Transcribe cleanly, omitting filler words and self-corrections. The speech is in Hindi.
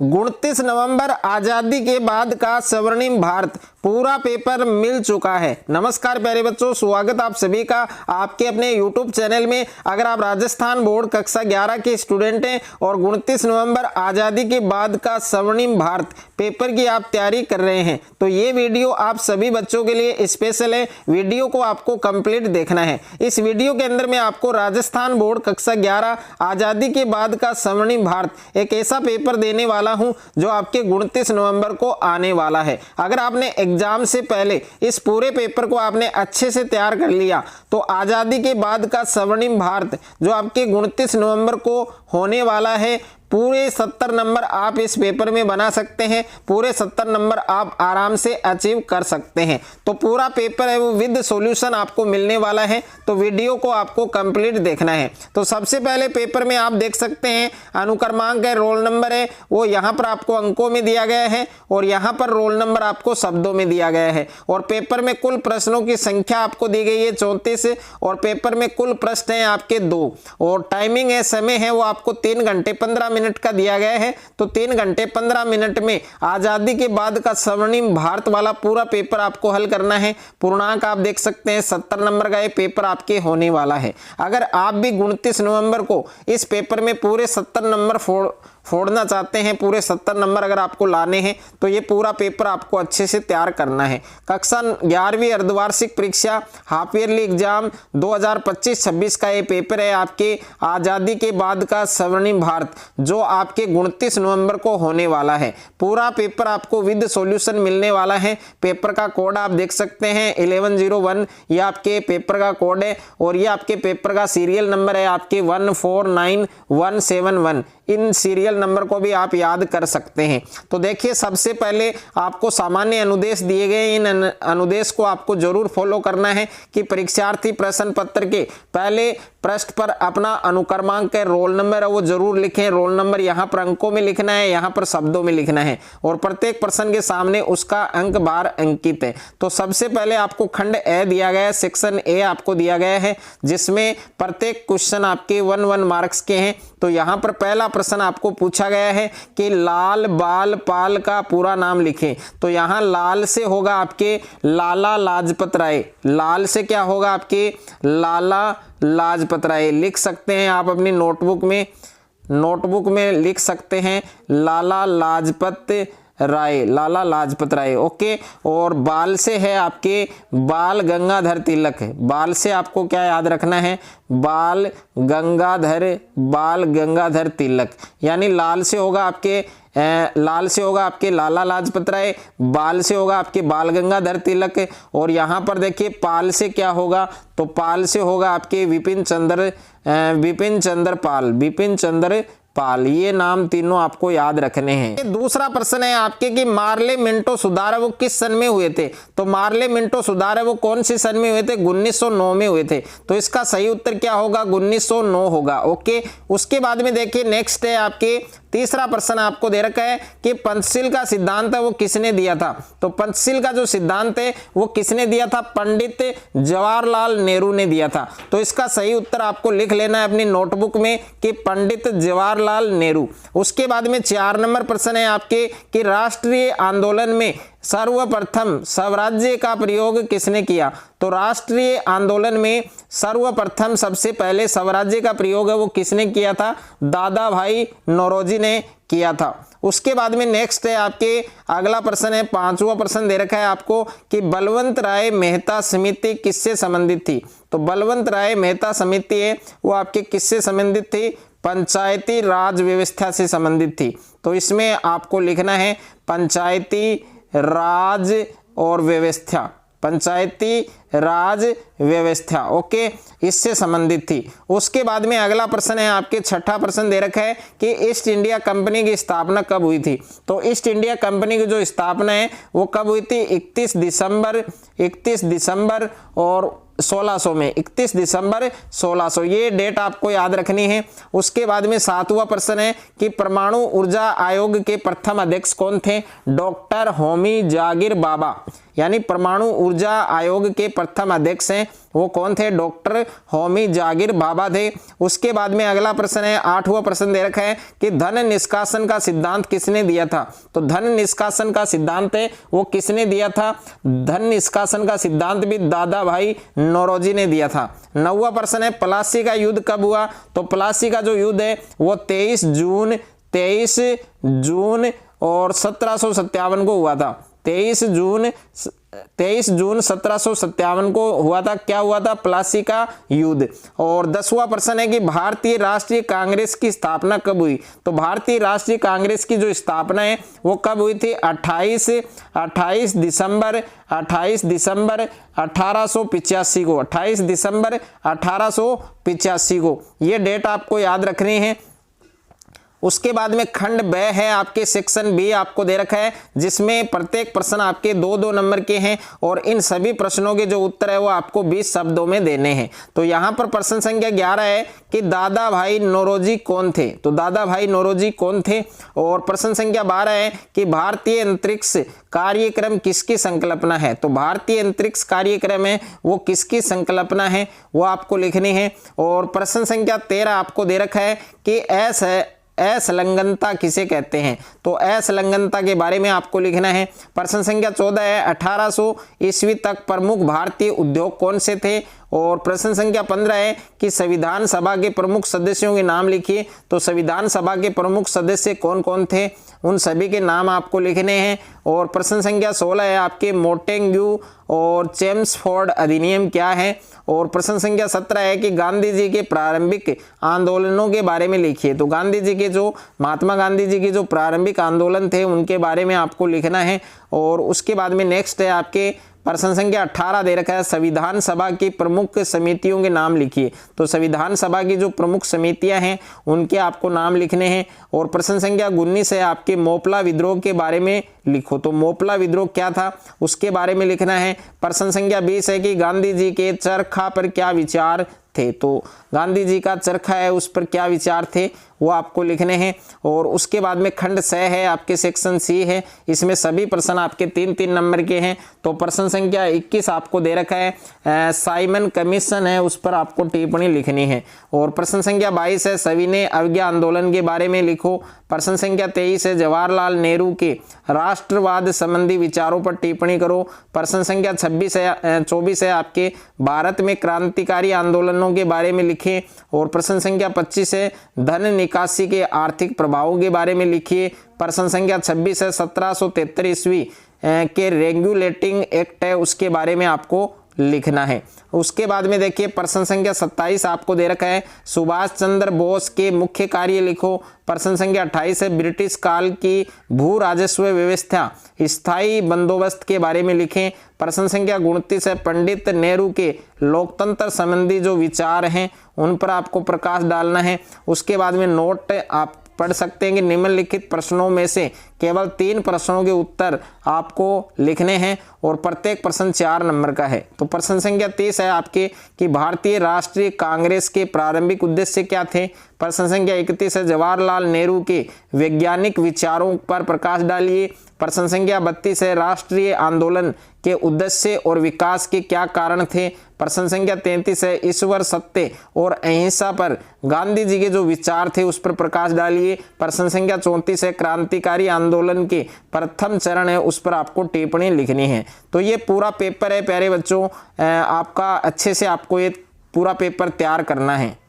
29 नवंबर आज़ादी के बाद का स्वर्णिम भारत पूरा पेपर मिल चुका है। नमस्कार प्यारे बच्चों, स्वागत आप सभी का आपके अपने YouTube चैनल में। अगर आप राजस्थान बोर्ड कक्षा 11 के स्टूडेंट हैं और 29 नवंबर आज़ादी के बाद का स्वर्णिम भारत पेपर की आप तैयारी कर रहे हैं तो ये वीडियो आप सभी बच्चों के लिए स्पेशल है। वीडियो को आपको कंप्लीट देखना है। इस वीडियो के अंदर मैं आपको राजस्थान बोर्ड कक्षा 11 आज़ादी के बाद का स्वर्णिम भारत एक ऐसा पेपर देने वाला हूं जो आपके 29 नवंबर को आने वाला है। अगर आपने एग्जाम से पहले इस पूरे पेपर को आपने अच्छे से तैयार कर लिया तो आज़ादी के बाद का स्वर्णिम भारत जो आपके 29 नवंबर को होने वाला है, पूरे 70 नंबर आप इस पेपर में बना सकते हैं। पूरे 70 नंबर आप आराम से अचीव कर सकते हैं। तो पूरा पेपर है वो विद सॉल्यूशन आपको मिलने वाला है, तो वीडियो को आपको कंप्लीट देखना है। तो सबसे पहले पेपर में आप देख सकते हैं अनुक्रमांक है, रोल नंबर है, वो यहाँ पर आपको अंकों में दिया गया है और यहाँ पर रोल नंबर आपको शब्दों में दिया गया है। और पेपर में कुल प्रश्नों की संख्या आपको दी गई है 34 और पेपर में कुल प्रश्न है आपके 2 और टाइमिंग है, समय है वो आपको 3 घंटे 15 मिनट का दिया गया है। तो 3 घंटे 15 मिनट में आजादी के बाद का स्वर्णिम भारत वाला पूरा पेपर आपको हल करना है। पूर्णांक आप देख सकते हैं 70 नंबर का ये पेपर आपके होने वाला है। अगर आप भी 29 नवंबर को इस पेपर में पूरे 70 नंबर फोड़ना चाहते हैं, पूरे 70 नंबर अगर आपको लाने हैं तो ये पूरा पेपर आपको अच्छे से तैयार करना है। कक्षा 11वीं अर्धवार्षिक परीक्षा हाफ ईयरली एग्जाम 2025-26 का ये पेपर है आपके आज़ादी के बाद का स्वर्णिम भारत जो आपके 29 नवंबर को होने वाला है। पूरा पेपर आपको विद सॉल्यूशन मिलने वाला है। पेपर का कोड आप देख सकते हैं 1101, ये आपके पेपर का कोड है और ये आपके पेपर का सीरियल नंबर है आपके 149171। इन सीरियल नंबर को भी आप याद कर सकते हैं। तो देखिए, सबसे पहले आपको सामान्य अनुदेश दिए गए, इन अनुदेश को आपको जरूर फॉलो करना है कि परीक्षार्थी प्रश्न पत्र के पहले पृष्ठ पर अपना अनुक्रमांक है, रोल नंबर है वो जरूर लिखें। रोल नंबर यहाँ पर अंकों में लिखना है, यहाँ पर शब्दों में लिखना है और प्रत्येक प्रश्न के सामने उसका अंक बार अंकित है। तो सबसे पहले आपको खंड ए दिया गया है, सेक्शन ए आपको दिया गया है जिसमें प्रत्येक क्वेश्चन आपके 1 मार्क्स के हैं। तो यहाँ पर पहला प्रश्न आपको पूछा गया है कि लाल बाल पाल का पूरा नाम लिखें। तो यहाँ लाल से होगा आपके लाला लाजपत राय। लाल से क्या होगा आपके लाला लाजपत राय। लिख सकते हैं आप अपनी नोटबुक में लिख सकते हैं लाला लाजपत राय, लाला लाजपत राय। ओके। और बाल से है आपके बाल गंगाधर तिलक। बाल से आपको क्या याद रखना है, बाल गंगाधर तिलक। यानी लाल से होगा आपके लाला लाजपत राय, बाल से होगा आपके बाल गंगाधर तिलक और यहाँ पर देखिए पाल से क्या होगा, तो पाल से होगा आपके विपिन चंद्र पाल। ये नाम तीनों आपको याद रखने हैं। दूसरा प्रश्न है आपके कि मार्ले मिंटो सुधार वो किस सन में हुए थे। तो मार्ले मिंटो सुधार वो कौन सी सन में हुए थे, 1909 में हुए थे। तो इसका सही उत्तर क्या होगा, 1909 होगा। ओके। उसके बाद में देखिए नेक्स्ट है आपके तीसरा प्रश्न आपको दे रखा है कि पंचशील का सिद्धांत है वो किसने दिया था। तो पंचशील का जो सिद्धांत है वो किसने दिया था, पंडित जवाहरलाल नेहरू ने दिया था। तो इसका सही उत्तर आपको लिख लेना है अपनी नोटबुक में कि पंडित जवाहरलाल नेहरू। उसके बाद में 4 नंबर प्रश्न है आपके कि राष्ट्रीय आंदोलन में सर्वप्रथम स्वराज्य का प्रयोग किसने किया। तो राष्ट्रीय आंदोलन में सर्वप्रथम सबसे पहले स्वराज्य का प्रयोग है वो किसने किया था, दादा भाई नौरोजी ने किया था। उसके बाद में नेक्स्ट है आपके अगला प्रश्न है 5वां प्रश्न दे रखा है आपको कि बलवंत राय मेहता समिति किससे संबंधित थी। तो बलवंत राय मेहता समिति है वो आपके किससे संबंधित थी, पंचायती राज व्यवस्था से संबंधित थी। तो इसमें आपको लिखना है पंचायती राज और व्यवस्था, पंचायती राज व्यवस्था। ओके, इससे संबंधित थी। उसके बाद में अगला प्रश्न है आपके 6ठा प्रश्न दे रखा है कि ईस्ट इंडिया कंपनी की स्थापना कब हुई थी। तो ईस्ट इंडिया कंपनी की जो स्थापना है वो कब हुई थी, 31 दिसंबर और 1600 में, 31 दिसंबर 1600, ये डेट आपको याद रखनी है। उसके बाद में 7वां प्रश्न है कि परमाणु ऊर्जा आयोग के प्रथम अध्यक्ष कौन थे, डॉक्टर होमी जागीर बाबा। यानी परमाणु ऊर्जा आयोग के प्रथम अध्यक्ष हैं वो कौन थे? डॉक्टर होमी जागिर भाभा थे। उसके बाद में अगला प्रश्न है, 8वां प्रश्न दे रखा है कि धन निष्कासन का सिद्धांत किसने दिया था? तो धन निष्कासन का सिद्धांत है वो किसने दिया था? धन निष्कासन का सिद्धांत भी दादा भाई नौरोजी ने दिया था। 9वां प्रश्न है, प्लासी का युद्ध कब हुआ? तो प्लासी का जो युद्ध है वो 23 जून और 1757 को हुआ था। 23 जून 1757 को हुआ था। क्या हुआ था? प्लासी का युद्ध। और 10वां प्रश्न है कि भारतीय राष्ट्रीय कांग्रेस की स्थापना कब हुई? तो भारतीय राष्ट्रीय कांग्रेस की जो स्थापना है वो कब हुई थी? 28 दिसंबर 1885 को। 28 दिसंबर 1885 को ये डेट आपको याद रखनी है। उसके बाद में खंड ब है आपके सेक्शन बी आपको दे रखा है, जिसमें प्रत्येक प्रश्न आपके 2-2 नंबर के हैं और इन सभी प्रश्नों के जो उत्तर है वो आपको 20 शब्दों में देने हैं। तो यहाँ पर प्रश्न संख्या 11 है कि दादा भाई नौरोजी कौन थे? तो दादा भाई नौरोजी कौन थे? और प्रश्न संख्या 12 है कि भारतीय अंतरिक्ष कार्यक्रम किसकी संकल्पना है? तो भारतीय अंतरिक्ष कार्यक्रम है वो किसकी संकल्पना है वो आपको लिखनी है। और प्रश्न संख्या 13 आपको दे रखा है कि असंलग्नता किसे कहते हैं? तो असंलग्नता के बारे में आपको लिखना है। प्रश्न संख्या 14 है, 1800 ईस्वी तक प्रमुख भारतीय उद्योग कौन से थे? और प्रश्न संख्या 15 है कि संविधान सभा के प्रमुख सदस्यों के नाम लिखिए। तो संविधान सभा के प्रमुख सदस्य कौन कौन थे? उन सभी के नाम आपको लिखने हैं। और प्रश्न संख्या 16 है आपके मोंटेग्यू और चेम्सफोर्ड अधिनियम क्या है? और प्रश्न संख्या 17 है कि गांधी जी के प्रारंभिक आंदोलनों के बारे में लिखिए। तो गांधी जी के जो महात्मा गांधी जी के जो प्रारंभिक आंदोलन थे उनके बारे में आपको लिखना है। और उसके बाद में नेक्स्ट है आपके प्रश्न संख्या 18 दे रखा है, संविधान सभा की प्रमुख समितियों के नाम लिखिए। तो संविधान सभा की जो प्रमुख समितियां हैं उनके आपको नाम लिखने हैं। और प्रश्न संख्या 19 है आपके मोपला विद्रोह के बारे में लिखो। तो मोपला विद्रोह क्या था उसके बारे में लिखना है। प्रश्न संख्या 20 है कि गांधी जी के चरखा पर क्या विचार थे? तो गांधी जी का चरखा है उस पर क्या विचार थे वो आपको लिखने हैं। और उसके बाद में खंड स है आपके सेक्शन सी है, इसमें सभी प्रश्न आपके 3-3 नंबर के हैं। तो प्रश्न संख्या 21 आपको दे रखा है, साइमन कमीशन है उस पर आपको टिप्पणी लिखनी है। और प्रश्न संख्या 22 है, सविनय अवज्ञा आंदोलन के बारे में लिखो। प्रश्न संख्या 23 है, जवाहरलाल नेहरू के राष्ट्रवाद संबंधी विचारों पर टिप्पणी करो। प्रश्न संख्या 24 है आपके भारत में क्रांतिकारी आंदोलनों के बारे में लिखें। और प्रश्न संख्या 25 है, धन निकासी के आर्थिक प्रभावों के बारे में लिखिए। प्रश्न संख्या 26 है, 1773 ईस्वी के रेगुलेटिंग एक्ट है उसके बारे में आपको लिखना है। उसके बाद में देखिए प्रश्न संख्या 27 आपको दे रखा है, सुभाष चंद्र बोस के मुख्य कार्य लिखो। प्रश्न संख्या 28 है, ब्रिटिश काल की भू राजस्व व्यवस्था स्थायी बंदोबस्त के बारे में लिखें। प्रश्न संख्या 29 है, पंडित नेहरू के लोकतंत्र संबंधी जो विचार हैं उन पर आपको प्रकाश डालना है। उसके बाद में नोट आप पढ़ सकते हैं कि निम्नलिखित प्रश्नों में से केवल 3 प्रश्नों के उत्तर आपको लिखने हैं और प्रत्येक प्रश्न 4 नंबर का है। तो प्रश्न संख्या 30 है आपके कि भारतीय राष्ट्रीय कांग्रेस के प्रारंभिक उद्देश्य क्या थे। प्रश्न संख्या 31 है, जवाहरलाल नेहरू के वैज्ञानिक विचारों पर प्रकाश डालिए। प्रश्न संख्या 32 है, राष्ट्रीय आंदोलन के उद्देश्य और विकास के क्या कारण थे। प्रश्न संख्या 33 है, ईश्वर सत्य और अहिंसा पर गांधी जी के जो विचार थे उस पर प्रकाश डालिए। प्रश्न संख्या 34 है, क्रांतिकारी आंदोलन के प्रथम चरण है उस पर आपको टिप्पणी लिखनी है। तो ये पूरा पेपर है प्यारे बच्चों, आपका अच्छे से आपको ये पूरा पेपर तैयार करना है।